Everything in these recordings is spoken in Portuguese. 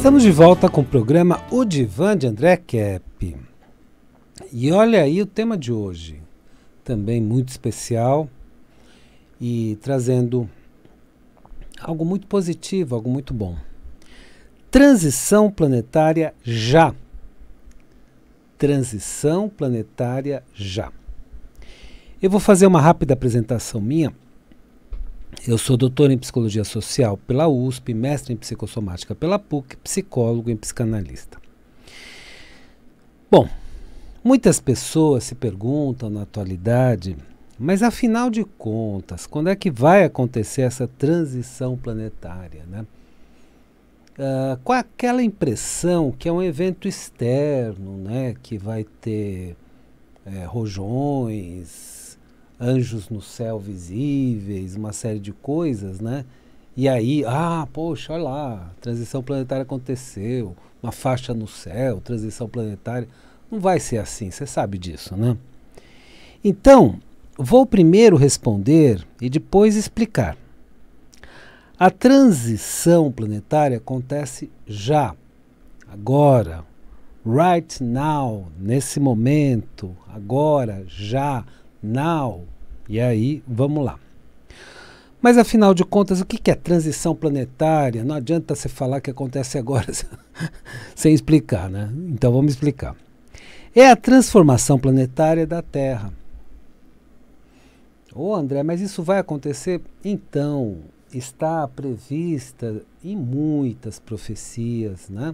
Estamos de volta com o programa O Divã de André Kepp. E olha aí o tema de hoje, também muito especial e trazendo algo muito positivo, algo muito bom. Transição planetária já. Transição planetária já. Eu vou fazer uma rápida apresentação minha. Eu sou doutor em Psicologia Social pela USP, mestre em Psicossomática pela PUC, psicólogo e psicanalista. Bom, muitas pessoas se perguntam na atualidade, mas afinal de contas, quando é que vai acontecer essa transição planetária, né? Com aquela impressão que é um evento externo, né? Que vai ter rojões, anjos no céu visíveis, uma série de coisas, né? E aí, poxa, olha lá, transição planetária aconteceu, uma faixa no céu, transição planetária. Não vai ser assim, você sabe disso, né? Então, vou primeiro responder e depois explicar. A transição planetária acontece já, agora, right now, nesse momento, agora, já, now. E aí, vamos lá. Mas afinal de contas, o que é transição planetária? Não adianta você falar que acontece agora sem explicar, né? Então vamos explicar. É a transformação planetária da Terra. André, mas isso vai acontecer? Então, está prevista em muitas profecias, né?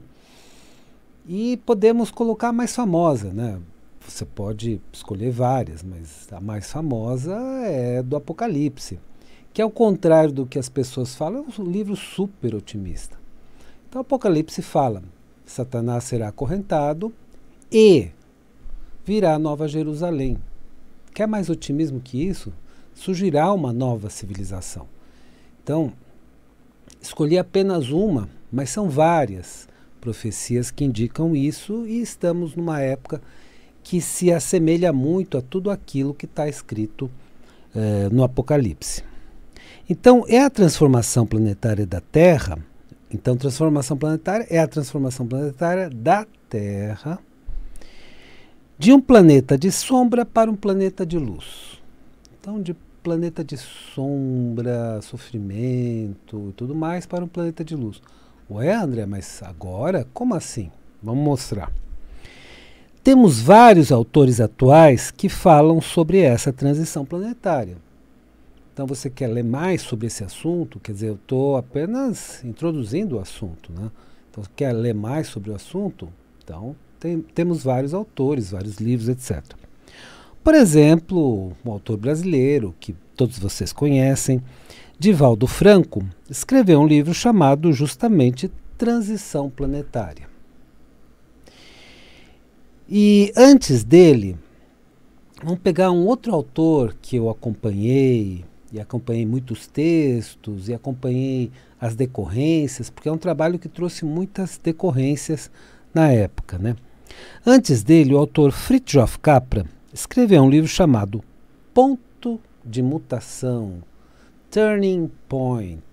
E podemos colocar a mais famosa, né? Você pode escolher várias, mas a mais famosa é do Apocalipse, que ao contrário do que as pessoas falam, é um livro super otimista. Então, o Apocalipse fala: Satanás será acorrentado e virá a Nova Jerusalém. Quer mais otimismo que isso? Surgirá uma nova civilização. Então, escolhi apenas uma, mas são várias profecias que indicam isso, e estamos numa época que se assemelha muito a tudo aquilo que está escrito no Apocalipse. Então, é a transformação planetária da Terra. Então, transformação planetária é a transformação planetária da Terra de um planeta de sombra para um planeta de luz. Então, de planeta de sombra, sofrimento e tudo mais para um planeta de luz. Ué, André, mas agora? Como assim? Vamos mostrar. Temos vários autores atuais que falam sobre essa transição planetária. Então, você quer ler mais sobre esse assunto? Quer dizer, eu estou apenas introduzindo o assunto, né? Então, quer ler mais sobre o assunto? Então, temos vários autores, vários livros, etc. Por exemplo, um autor brasileiro, que todos vocês conhecem, Divaldo Franco, escreveu um livro chamado justamente Transição Planetária. E antes dele, vamos pegar um outro autor que eu acompanhei, e acompanhei muitos textos, e acompanhei as decorrências, porque é um trabalho que trouxe muitas decorrências na época, né? Antes dele, o autor Fritjof Capra escreveu um livro chamado Ponto de Mutação, Turning Point,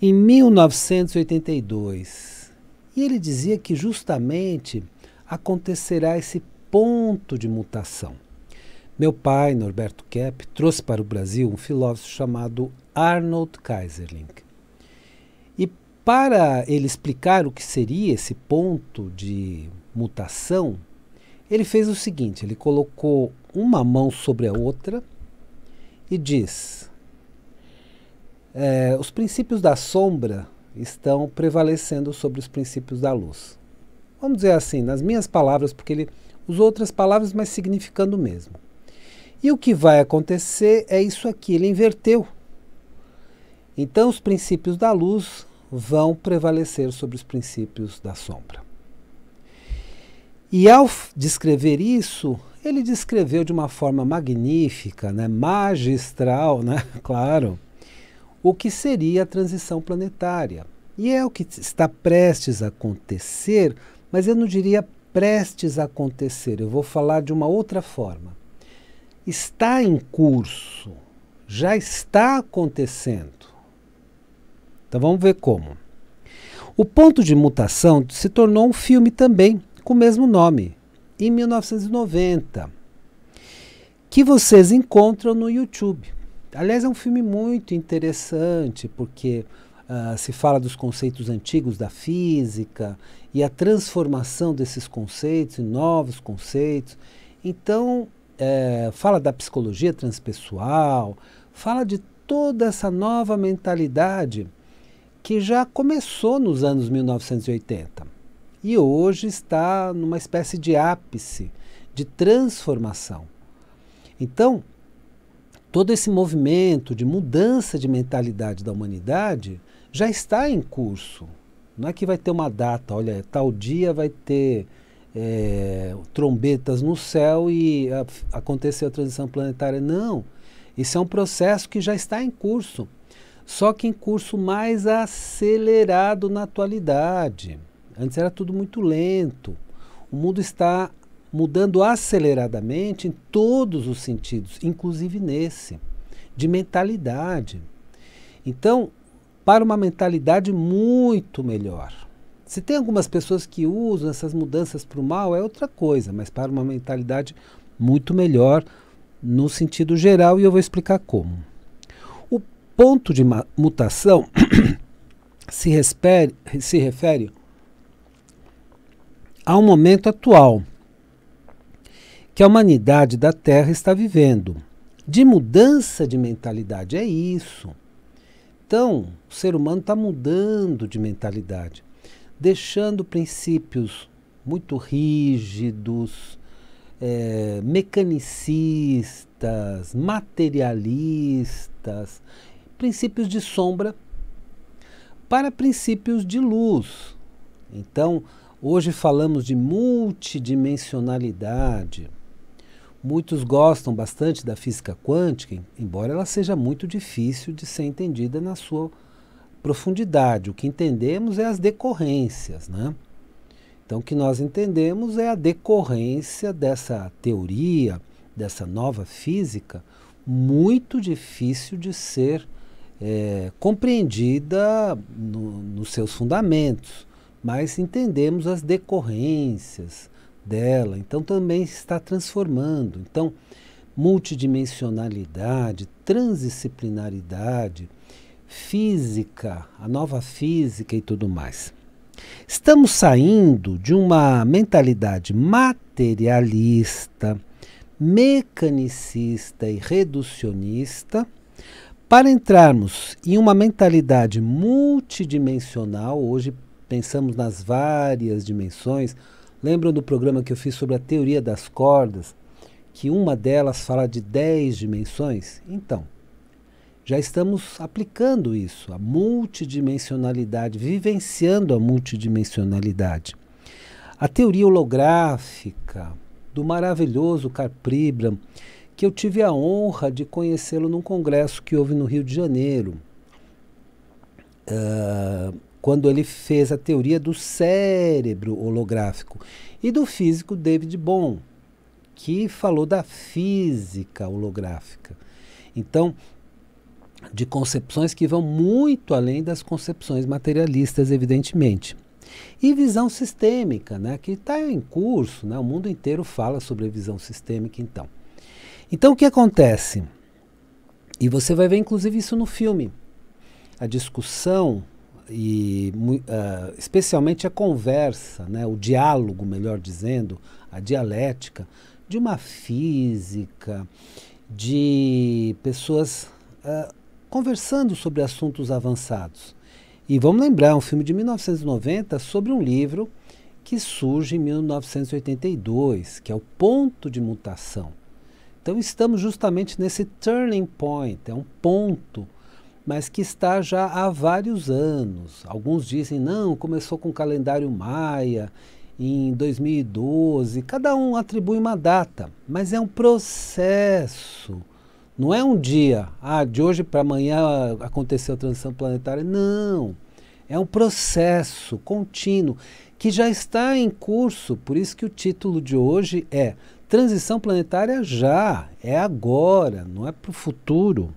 em 1982. E ele dizia que justamente acontecerá esse ponto de mutação. Meu pai, Norberto Kepp, trouxe para o Brasil um filósofo chamado Arnold Keyserling. E para ele explicar o que seria esse ponto de mutação, ele fez o seguinte: ele colocou uma mão sobre a outra e diz: os princípios da sombra estão prevalecendo sobre os princípios da luz. Vamos dizer assim, nas minhas palavras, porque ele usou outras palavras, mas significando o mesmo. E o que vai acontecer é isso aqui, ele inverteu. Então, os princípios da luz vão prevalecer sobre os princípios da sombra. E ao descrever isso, ele descreveu de uma forma magnífica, né, magistral, né, claro, o que seria a transição planetária. E é o que está prestes a acontecer, mas eu não diria prestes a acontecer, eu vou falar de uma outra forma. Está em curso, já está acontecendo. Então vamos ver como. O Ponto de Mutação se tornou um filme também com o mesmo nome, em 1990, que vocês encontram no YouTube. Aliás, é um filme muito interessante, porque se fala dos conceitos antigos da física e a transformação desses conceitos em novos conceitos. Então, fala da psicologia transpessoal, fala de toda essa nova mentalidade que já começou nos anos 1980 e hoje está numa espécie de ápice de transformação. Então, todo esse movimento de mudança de mentalidade da humanidade já está em curso. Não é que vai ter uma data, olha, tal dia vai ter trombetas no céu e aconteceu a transição planetária. Não, isso é um processo que já está em curso, só que em curso mais acelerado na atualidade. Antes era tudo muito lento. O mundo está mudando aceleradamente em todos os sentidos, inclusive nesse, de mentalidade. Então, para uma mentalidade muito melhor. Se tem algumas pessoas que usam essas mudanças para o mal, é outra coisa, mas para uma mentalidade muito melhor no sentido geral, e eu vou explicar como. O ponto de mutação se refere ao momento atual que a humanidade da Terra está vivendo. De mudança de mentalidade, é isso. Então, o ser humano está mudando de mentalidade, deixando princípios muito rígidos, mecanicistas, materialistas, princípios de sombra para princípios de luz. Então, hoje falamos de multidimensionalidade. Muitos gostam bastante da física quântica, embora ela seja muito difícil de ser entendida na sua profundidade. O que entendemos é as decorrências, né? Então, o que nós entendemos é a decorrência dessa teoria, dessa nova física, muito difícil de ser compreendida nos seus fundamentos, mas entendemos as decorrências dela, então também está transformando. Então, multidimensionalidade, transdisciplinaridade, física, a nova física e tudo mais. Estamos saindo de uma mentalidade materialista, mecanicista e reducionista para entrarmos em uma mentalidade multidimensional. Hoje pensamos nas várias dimensões. Lembram do programa que eu fiz sobre a teoria das cordas, que uma delas fala de 10 dimensões? Então, já estamos aplicando isso, a multidimensionalidade, vivenciando a multidimensionalidade. A teoria holográfica do maravilhoso Karl Pribram, que eu tive a honra de conhecê-lo num congresso que houve no Rio de Janeiro, quando ele fez a teoria do cérebro holográfico, e do físico David Bohm, que falou da física holográfica. Então, de concepções que vão muito além das concepções materialistas, evidentemente. E visão sistêmica, né, que está em curso, né, o mundo inteiro fala sobre a visão sistêmica, então. Então, o que acontece? E você vai ver, inclusive, isso no filme. A discussão e especialmente a conversa, né, o diálogo, melhor dizendo, a dialética de uma física, de pessoas conversando sobre assuntos avançados. E vamos lembrar, um filme de 1990 sobre um livro que surge em 1982, que é o Ponto de Mutação. Então estamos justamente nesse turning point, é um ponto, mas que está já há vários anos. Alguns dizem, não, começou com o calendário maia, em 2012, cada um atribui uma data, mas é um processo. Não é um dia, de hoje para amanhã aconteceu a transição planetária. Não, é um processo contínuo que já está em curso. Por isso que o título de hoje é Transição Planetária Já, é agora, não é para o futuro.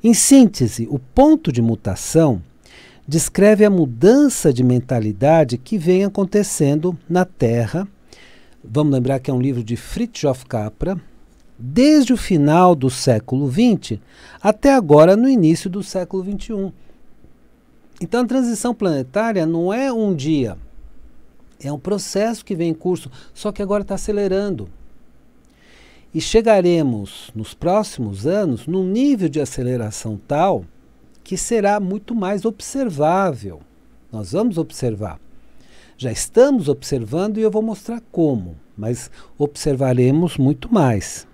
Em síntese, o ponto de mutação descreve a mudança de mentalidade que vem acontecendo na Terra. Vamos lembrar que é um livro de Fritjof Capra, desde o final do século XX até agora, no início do século XXI. Então a transição planetária não é um dia, é um processo que vem em curso, só que agora está acelerando. E chegaremos nos próximos anos num nível de aceleração tal que será muito mais observável. Nós vamos observar. Já estamos observando e eu vou mostrar como, mas observaremos muito mais.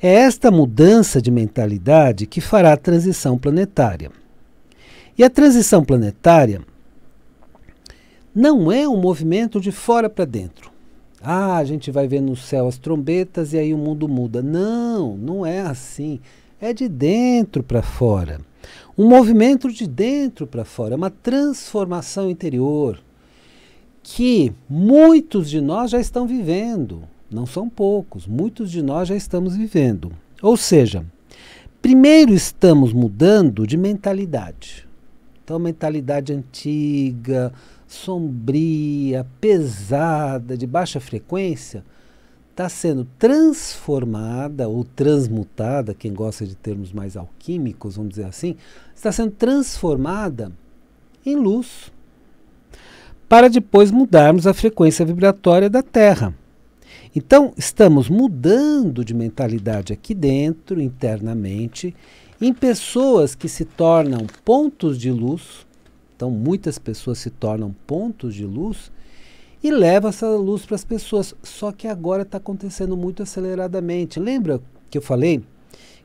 É esta mudança de mentalidade que fará a transição planetária. E a transição planetária não é um movimento de fora para dentro. A gente vai ver no céu as trombetas e aí o mundo muda. Não, não é assim. É de dentro para fora. Um movimento de dentro para fora. É uma transformação interior que muitos de nós já estão vivendo. Não são poucos, muitos de nós já estamos vivendo. Ou seja, primeiro estamos mudando de mentalidade. Então, mentalidade antiga, sombria, pesada, de baixa frequência, está sendo transformada ou transmutada, quem gosta de termos mais alquímicos, vamos dizer assim, está sendo transformada em luz, para depois mudarmos a frequência vibratória da Terra. Então, estamos mudando de mentalidade aqui dentro, internamente, em pessoas que se tornam pontos de luz. Então, muitas pessoas se tornam pontos de luz e levam essa luz para as pessoas. Só que agora está acontecendo muito aceleradamente. Lembra que eu falei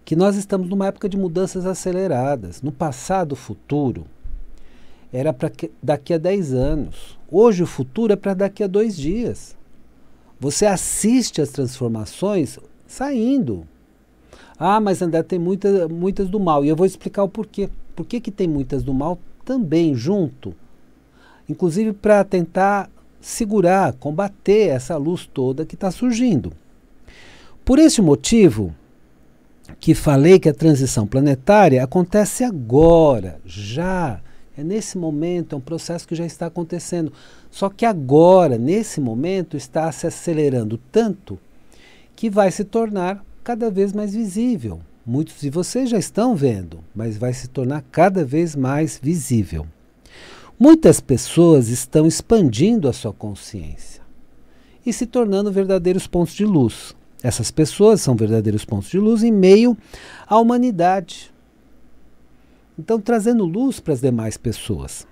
que nós estamos numa época de mudanças aceleradas? No passado, o futuro era para daqui a 10 anos. Hoje, o futuro é para daqui a 2 dias. Você assiste as transformações saindo. Ah, mas André, tem muitas do mal. E eu vou explicar o porquê. Por que tem muitas do mal também junto? Inclusive para tentar segurar, combater essa luz toda que está surgindo. Por esse motivo que falei que a transição planetária acontece agora, já. É nesse momento, é um processo que já está acontecendo. Só que agora, nesse momento, está se acelerando tanto que vai se tornar cada vez mais visível. Muitos de vocês já estão vendo, mas vai se tornar cada vez mais visível. Muitas pessoas estão expandindo a sua consciência e se tornando verdadeiros pontos de luz. Essas pessoas são verdadeiros pontos de luz em meio à humanidade. Então, trazendo luz para as demais pessoas.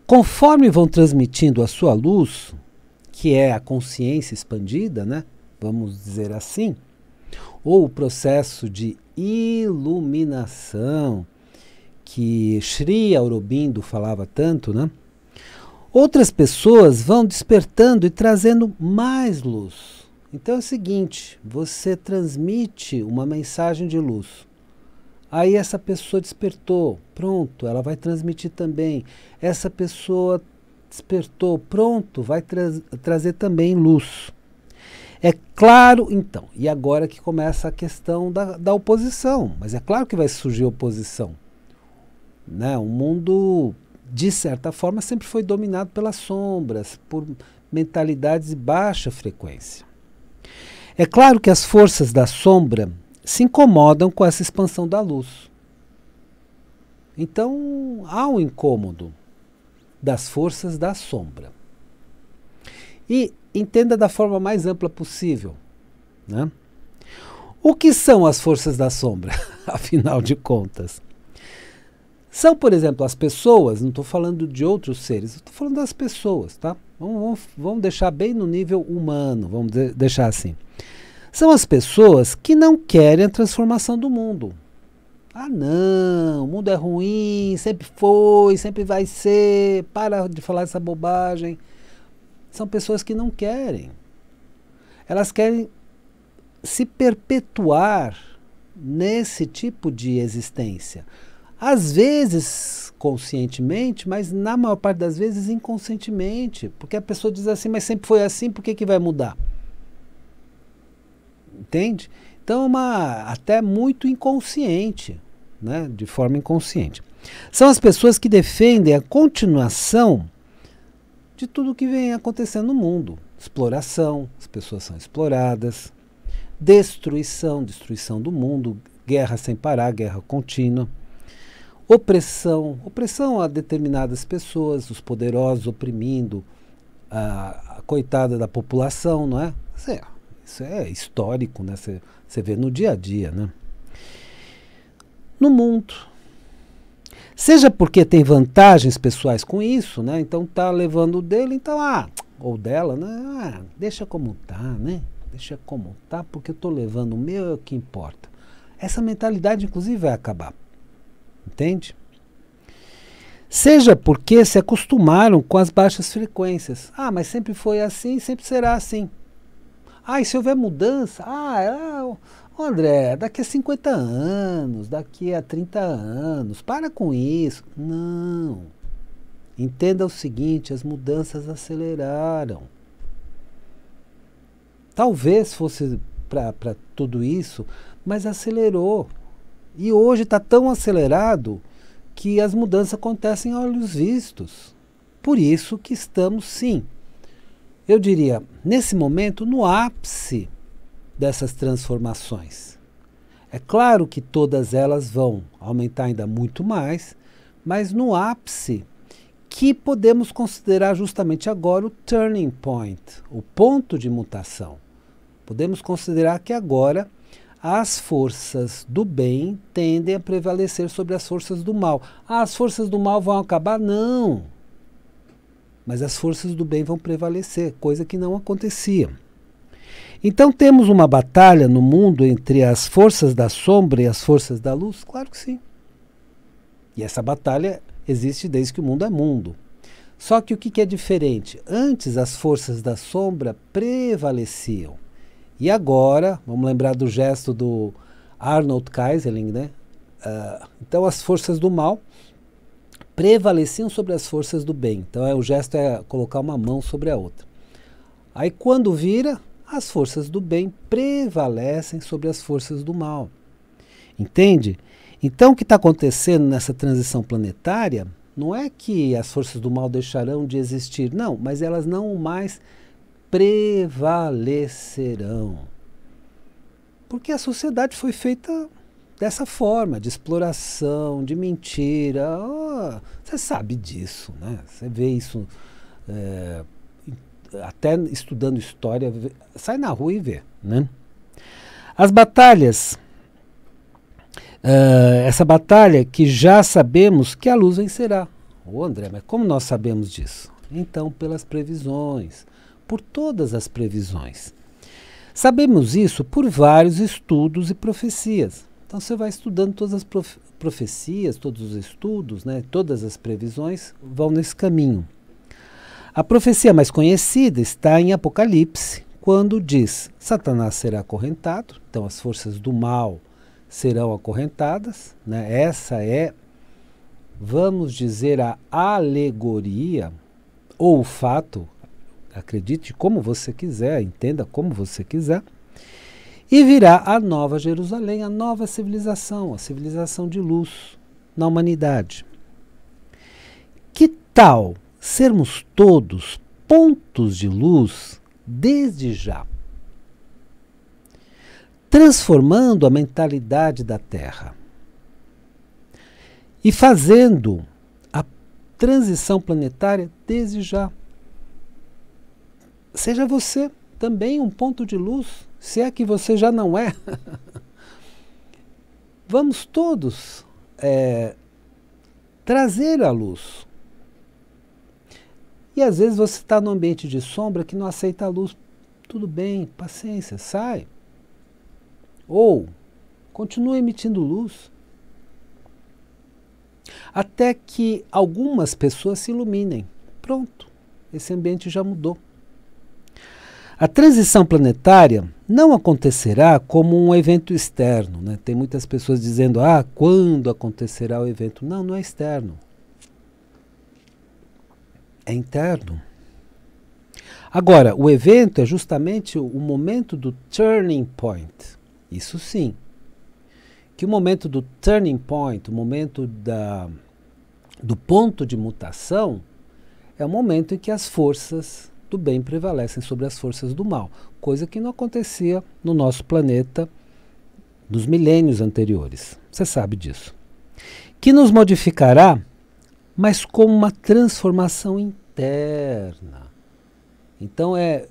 Conforme vão transmitindo a sua luz, que é a consciência expandida, né? Vamos dizer assim, ou o processo de iluminação, que Sri Aurobindo falava tanto, né? Outras pessoas vão despertando e trazendo mais luz. Então é o seguinte, você transmite uma mensagem de luz. Aí essa pessoa despertou, pronto, ela vai transmitir também. Essa pessoa despertou, pronto, vai trazer também luz. É claro, então, e agora que começa a questão da oposição, mas é claro que vai surgir oposição. Né? O mundo, de certa forma, sempre foi dominado pelas sombras, por mentalidades de baixa frequência. É claro que as forças da sombra se incomodam com essa expansão da luz. Então, há um incômodo das forças da sombra. E entenda da forma mais ampla possível. Né? O que são as forças da sombra, afinal de contas? São, por exemplo, as pessoas, não estou falando de outros seres, estou falando das pessoas, tá? Vamos deixar bem no nível humano, vamos deixar assim. São as pessoas que não querem a transformação do mundo. Ah, não, o mundo é ruim, sempre foi, sempre vai ser, para de falar essa bobagem. São pessoas que não querem. Elas querem se perpetuar nesse tipo de existência. Às vezes conscientemente, mas na maior parte das vezes inconscientemente. Porque a pessoa diz assim, mas sempre foi assim, por que vai mudar? Entende? Então é até muito inconsciente, né? De forma inconsciente. São as pessoas que defendem a continuação de tudo que vem acontecendo no mundo. Exploração, as pessoas são exploradas, destruição do mundo, guerra sem parar, guerra contínua, opressão a determinadas pessoas, os poderosos oprimindo a coitada da população, não é? Isso é histórico, né? Você vê no dia a dia, né? No mundo. Seja porque tem vantagens pessoais com isso, né? Então tá levando o dele, então, ou dela, né? Deixa como tá, né? Deixa como tá, porque eu tô levando o meu, é o que importa. Essa mentalidade, inclusive, vai acabar. Entende? Seja porque se acostumaram com as baixas frequências. Mas sempre foi assim, sempre será assim. E se houver mudança, André, daqui a 50 anos, daqui a 30 anos, para com isso. Não. Entenda o seguinte, as mudanças aceleraram. Talvez fosse para tudo isso, mas acelerou. E hoje está tão acelerado que as mudanças acontecem a olhos vistos. Por isso que estamos, sim, eu diria, nesse momento, no ápice dessas transformações. É claro que todas elas vão aumentar ainda muito mais, mas no ápice que podemos considerar justamente agora o turning point, o ponto de mutação. Podemos considerar que agora as forças do bem tendem a prevalecer sobre as forças do mal. As forças do mal vão acabar? Não. Mas as forças do bem vão prevalecer, coisa que não acontecia. Então temos uma batalha no mundo entre as forças da sombra e as forças da luz? Claro que sim. E essa batalha existe desde que o mundo é mundo. Só que o que é diferente? Antes as forças da sombra prevaleciam. E agora, vamos lembrar do gesto do Arnold Keyserling, né? Então as forças do mal prevaleciam sobre as forças do bem. Então o gesto é colocar uma mão sobre a outra. Aí quando vira, as forças do bem prevalecem sobre as forças do mal. Entende? Então o que está acontecendo nessa transição planetária não é que as forças do mal deixarão de existir, não, mas elas não mais prevalecerão. Porque a sociedade foi feita dessa forma, de exploração, de mentira. Você sabe disso, né? Você vê isso, até estudando história, sai na rua e vê, né? As batalhas, essa batalha que já sabemos que a luz vencerá. André, mas como nós sabemos disso? Então, pelas previsões, por todas as previsões. Sabemos isso por vários estudos e profecias. Então você vai estudando todas as profecias, todos os estudos, né, todas as previsões vão nesse caminho. A profecia mais conhecida está em Apocalipse, quando diz: Satanás será acorrentado, então as forças do mal serão acorrentadas, né? Essa é, vamos dizer, a alegoria ou o fato. Acredite como você quiser, entenda como você quiser. E virá a nova Jerusalém, a nova civilização, a civilização de luz na humanidade. Que tal sermos todos pontos de luz desde já? Transformando a mentalidade da Terra e fazendo a transição planetária desde já. Seja você também um ponto de luz, se é que você já não é. Vamos todos trazer a luz. E às vezes você está num ambiente de sombra que não aceita a luz. Tudo bem, paciência, sai. Ou continua emitindo luz. Até que algumas pessoas se iluminem. Pronto, esse ambiente já mudou. A transição planetária não acontecerá como um evento externo, né? Tem muitas pessoas dizendo, quando acontecerá o evento? Não, não é externo. É interno. Agora, o evento é justamente o momento do turning point. Isso sim. Que o momento do turning point, o momento do ponto de mutação, é o momento em que as forças do bem prevalecem sobre as forças do mal, coisa que não acontecia no nosso planeta nos milênios anteriores. Você sabe disso. Que nos modificará, mas como uma transformação interna. Então é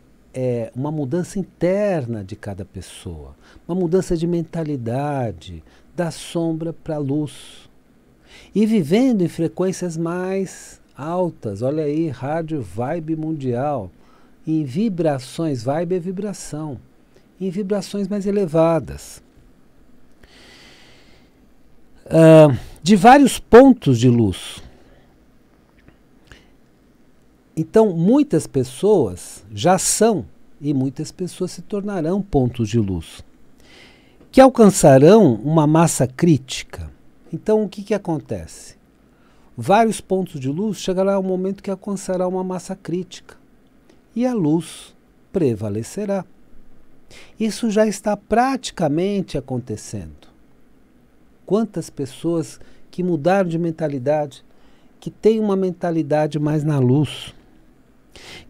uma mudança interna de cada pessoa, uma mudança de mentalidade, da sombra para a luz. E vivendo em frequências mais altas, olha aí, rádio vibe mundial, em vibrações, vibe é vibração, em vibrações mais elevadas. De vários pontos de luz. Então, muitas pessoas já são, e muitas pessoas se tornarão pontos de luz, que alcançarão uma massa crítica. Então, o que acontece? Vários pontos de luz chegará ao momento que alcançará uma massa crítica, e a luz prevalecerá. Isso já está praticamente acontecendo. Quantas pessoas que mudaram de mentalidade, que têm uma mentalidade mais na luz,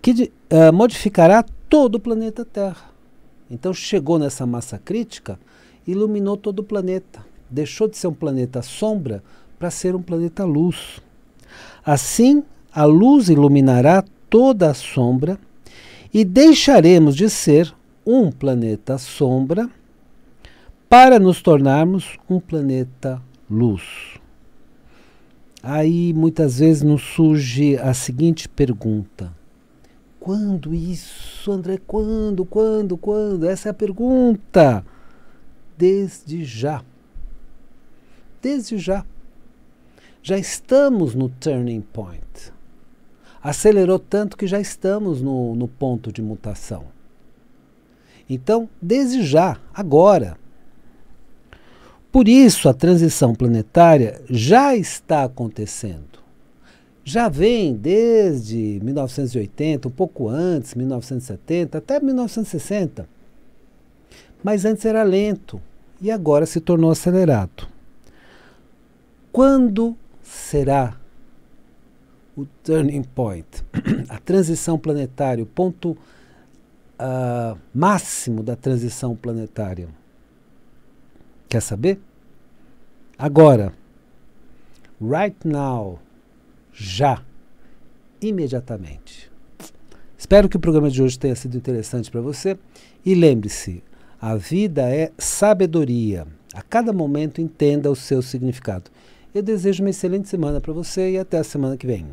que modificará todo o planeta Terra. Então chegou nessa massa crítica, iluminou todo o planeta. Deixou de ser um planeta sombra para ser um planeta luz. Assim, a luz iluminará toda a sombra e deixaremos de ser um planeta sombra para nos tornarmos um planeta luz. Aí muitas vezes nos surge a seguinte pergunta: quando isso, André? Quando? Essa é a pergunta. Desde já. Desde já. Já estamos no turning point. Acelerou tanto que já estamos no ponto de mutação. Então, desde já, agora. Por isso, a transição planetária já está acontecendo. Já vem desde 1980, um pouco antes, 1970, até 1960. Mas antes era lento e agora se tornou acelerado. Quando será o turning point, a transição planetária, o ponto máximo da transição planetária? Quer saber? Agora, right now, já, imediatamente. Espero que o programa de hoje tenha sido interessante para você e lembre-se, a vida é sabedoria. A cada momento entenda o seu significado. Eu desejo uma excelente semana para você e até a semana que vem.